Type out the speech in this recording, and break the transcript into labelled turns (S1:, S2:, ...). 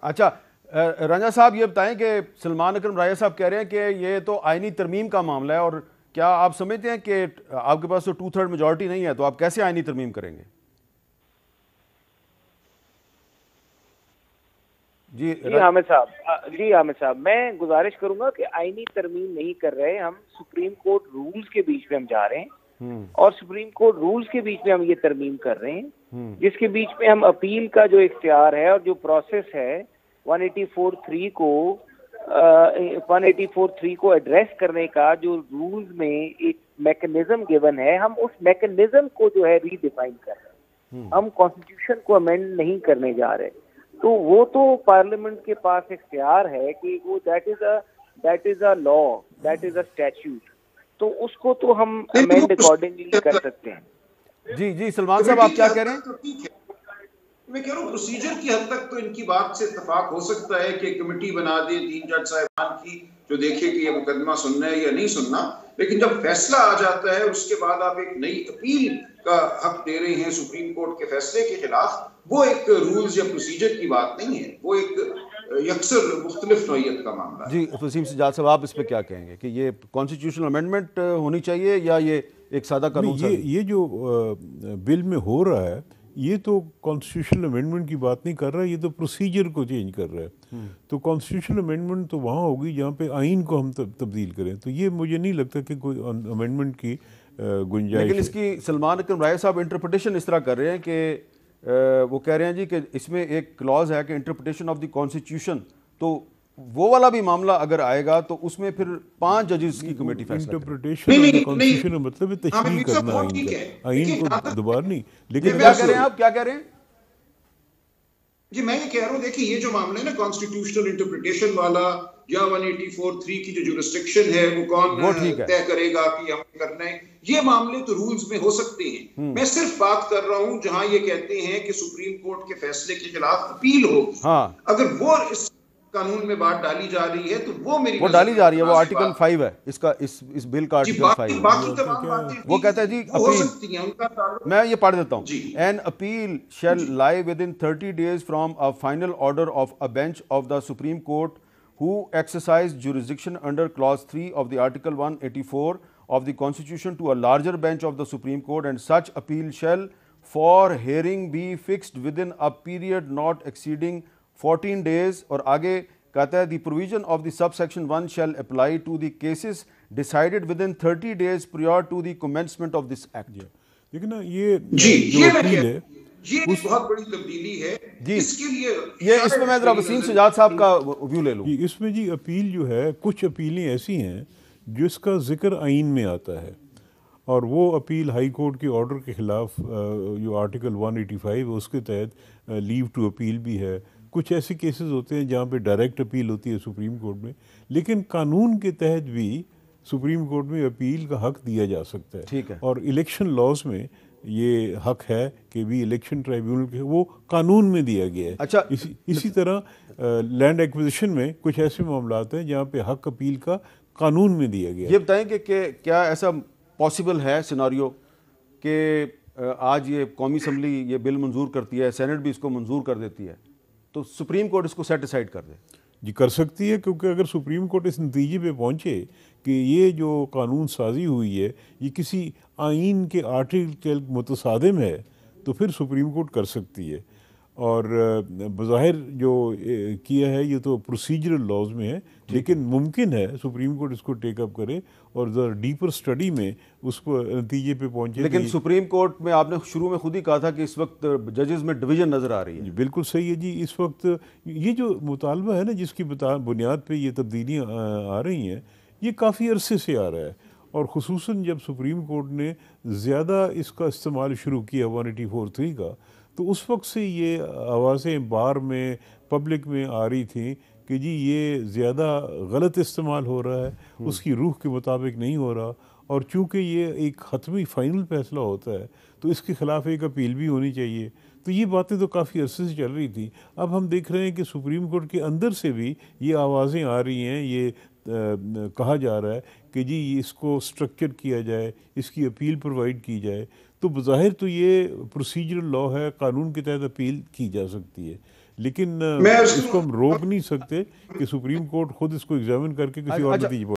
S1: اچھا رنجا صاحب یہ بتائیں کہ سلمان اکرم راجہ صاحب کہہ رہے ہیں کہ یہ تو آئینی ترمیم کا معاملہ ہے، اور کیا آپ سمجھتے ہیں کہ آپ کے پاس تو 2/3 میجورٹی نہیں ہے، تو آپ کیسے آئینی ترمیم کریں گے؟ جی
S2: حامد صاحب میں گزارش کروں گا کہ آئینی ترمیم نہیں کر رہے ہم، سپریم کورٹ رولز کے بیچ میں ہم جا رہے ہیں، اور سپریم کورٹ رولز کے بیچ میں ہم یہ ترمیم کر رہے ہیں، جس کے بیچ میں ہم اپیل کا جو اختیار ہے اور جو پروسیس ہے 184(3) کو ایڈریس کرنے کا جو رولز میں ایک میکنزم گیون ہے، ہم اس میکنزم کو جو ہے ری ڈیفائن کر رہے ہیں، ہم کانسٹیٹیوشن کو امینڈ نہیں کرنے جا رہے۔ تو وہ تو پارلیمنٹ کے پاس اختیار ہے کہ وہ that is a law, that is a statute, تو اس کو تو ہم امینڈ اکارڈنگلی کر سکتے ہیں۔
S1: جی سلمان صاحب آپ کیا کہہ رہے ہیں؟
S3: میں کہہ رہا ہوں پروسیجر کی حد تک تو ان کی بات سے اتفاق ہو سکتا ہے کہ کمیٹی بنا دے 3 جج صاحبان کی جو دیکھے کہ یہ مقدمہ سننا ہے یا نہیں سننا، لیکن جب فیصلہ آ جاتا ہے اس کے بعد آپ ایک نئی اپیل کا حق دے رہے ہیں سپریم کورٹ کے فیصلے کے خلاف، وہ ایک رولز یا پروسیجر کی بات نہیں ہے، وہ ایک یکسر مختلف نوعیت کا معاملہ ہے۔
S1: جی وسیم سجاد صاحب آپ اس پہ کیا کہیں گے کہ یہ کانسٹیٹیوشنل امینڈمنٹ ہونی چاہیے یا یہ ایک سادہ قانون سازی؟
S4: یہ جو بل میں ہو رہا ہے یہ تو کانسٹیٹیوشنل امینڈمنٹ کی بات نہیں کر رہا، یہ تو پروسیجر کو چینج کر رہا ہے۔ تو کانسٹیٹیوشنل امینڈمنٹ تو وہاں ہوگی جہاں پہ آئین کو ہم تبدیل کریں، تو یہ مجھے نہیں لگتا کہ کوئی امینڈمنٹ کی گنجائش۔
S1: لیکن اس کی سلمان اکرم راجہ صاحب انٹرپریٹیشن اس طرح کر رہے ہیں کہ وہ کہہ رہے ہیں جی کہ اس میں ایک کلاز ہے کہ انٹرپریٹیشن آف دی کانسٹیٹیوشن، تو وہ والا بھی معاملہ اگر آئے گا تو اس میں پھر 5 ججز کی کمیٹی فیصلہ کرے۔
S4: انٹرپریٹیشن آف دی کانسٹیٹیوشن کا مطلب ہے تشریح کرنا آئین کا، آئین کو دوبارہ نہیں۔ لیکن
S1: کیا کہہ رہے ہیں آپ، کیا کہہ رہے ہیں؟
S3: جی میں یہ کہہ رہا ہوں دیکھیں یہ جو معاملہ ہے نا کانسٹیٹیوشنل انٹرپریٹیشن والا یا 184(3) کی جو جورسڈکشن ہے وہ کون طے کرے گا کہ ہم کرنا ہے، یہ معاملے تو رولز میں ہو سکتے ہیں۔ میں صرف بات کر رہا ہوں جہاں یہ کہتے ہیں کہ سپریم کورٹ کے فیصلے کے خلاف اپیل ہوگی، اگر وہ اس قانون میں بات ڈالی جا رہی ہے تو وہ
S1: ڈالی جا رہی ہے، وہ آرٹیکل 5 ہے اس بل کا، آرٹیکل 5 وہ کہتا ہے جی اپیل، میں یہ پڑھ دیتا ہوں، این اپیل شیل لائی with in 30 days from a final order of a bench of the Supreme Court who exercised jurisdiction under clause 3 of the article 184 of the Constitution to a larger bench of the Supreme Court, and such appeal shall for hearing be fixed within a period not exceeding 14 days، اور آگے کہتا ہے the provision of the sub section 1 shall apply to the cases decided within 30 days prior to the commencement of this act۔
S4: لیکن یہ
S3: جو appeal ہے یہ بہت بڑی تبدیلی ہے، اس کے لیے
S1: یہ اس میں ذرا وسیم سجاد صاحب کا ویو لے لوں۔
S4: اس میں جی اپیل جو ہے، کچھ اپیلیں ایسی ہیں جس کا ذکر آئین میں آتا ہے، اور وہ اپیل ہائی کورٹ کے آرڈر کے خلاف جو آرٹیکل 185 اس کے تحت لیو ٹو اپیل بھی ہے۔ کچھ ایسے کیسز ہوتے ہیں جہاں پہ ڈائریکٹ اپیل ہوتی ہے سپریم کورٹ میں، لیکن قانون کے تحت بھی سپریم کورٹ میں اپیل کا حق دیا جا سکتا ہے، اور الیکشن لاز میں یہ حق ہے کہ بھی الیکشن ٹرائیبیونل کے وہ قانون میں دیا گیا ہے۔
S1: اچھا
S4: اسی طرح لینڈ ایکوزیشن میں کچھ ایسے معاملات ہیں جہاں پہ حق اپیل کا قانون میں دیا گیا ہے۔
S1: یہ بتائیں کہ کیا ایسا پاسبل ہے سیناریو کہ آج یہ قومی اسمبلی یہ بل منظور کرتی ہے، سینٹ بھی اس کو منظور کر دیتی ہے، تو سپریم کورٹ اس کو سیٹ اسائڈ کر دے؟
S4: جی کر سکتی ہے، کیونکہ اگر سپریم کورٹ اس نتیجے پہ پہنچے کہ یہ جو قانون سازی ہوئی ہے یہ کسی آئین کے آرٹیکل کے متصادم ہے تو پھر سپریم کورٹ کر سکتی ہے۔ اور بظاہر جو کیا ہے یہ تو پروسیجرل لاز میں ہے، لیکن ممکن ہے سپریم کورٹ اس کو ٹیک اپ کرے اور ذرا ڈیپر سٹڈی میں اس کو نتیجے پہ پہنچے۔
S1: لیکن سپریم کورٹ میں آپ نے شروع میں خود ہی کہا تھا کہ اس وقت ججز میں ڈویژن نظر آ رہی ہے۔
S4: بالکل صحیح ہے جی، اس وقت یہ جو مطالبہ ہے نا جس کی بنیاد پہ یہ تبدیلیاں آ رہی ہیں یہ کافی عرصے سے آ رہا ہے، اور خصوصاً جب سپریم کورٹ نے زیادہ اس کا استعمال شروع کیا 184(3) کا، تو اس وقت سے یہ آوازیں بار میں پبلک میں آ رہی تھیں کہ جی یہ زیادہ غلط استعمال ہو رہا ہے، اس کی روح کے مطابق نہیں ہو رہا، اور چونکہ یہ ایک حتمی فائنل فیصلہ ہوتا ہے تو اس کے خلاف ایک اپیل بھی ہونی چاہیے۔ تو یہ باتیں تو کافی عرصے سے چل رہی تھیں۔ اب ہم دیکھ رہے ہیں کہ سپریم کورٹ کے اندر سے بھی یہ آوازیں آ رہی ہیں، یہ کہا جا رہا ہے کہ جی اس کو سٹرکچر کیا جائے، اس کی اپیل پرووائڈ کی جائے۔ تو بظاہر تو یہ پروسیجرل لا ہے، قانون کے تحت اپیل کی جا سکتی ہے، لیکن اس کو ہم روک نہیں سکتے کہ سپریم کورٹ خود اس کو ایگزامن کر کے کسی اور نتیجے